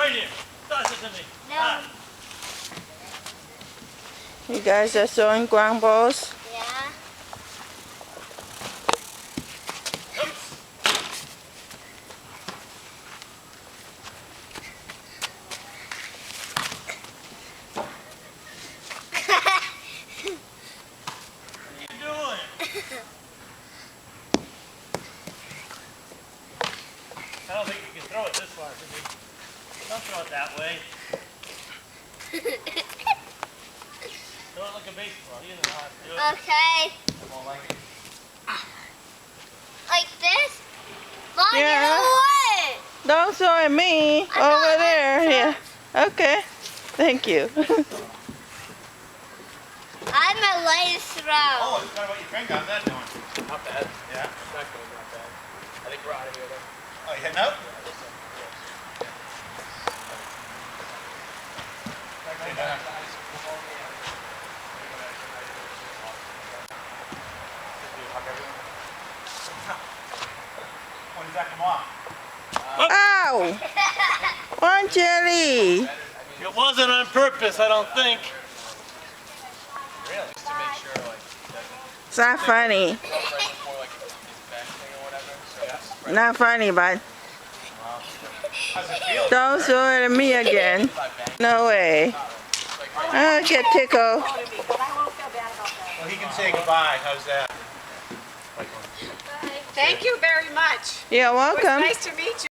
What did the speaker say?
Right here. Toss it to me. No. You guys are throwing ground balls? Yeah. What are you doing? I don't think you can throw it this far, can you? Don't throw it that way. Throw it like a baseball. You know how to do it. Okay. Won't like it. Like this? Mom, Yeah. get away! Don't throw at me. I'm Over not there. gonna Yeah. Okay. Thank you. I'm a light throw. Oh, I forgot about your finger. How's that doing? Not bad. Yeah. Not good, not bad. I think we're out of here though. Oh, you heading out? When does that come off? Ow! Orange jelly. It wasn't on purpose, I don't think. Really? Just to make sure like It's not funny. right before like his back thing or whatever. So it's right Not funny, but How's it feel? don't throw it at me again. No way. I'll get tickled. Well, he can say goodbye. How's that? Thank you very much. You're It was welcome. nice to meet you.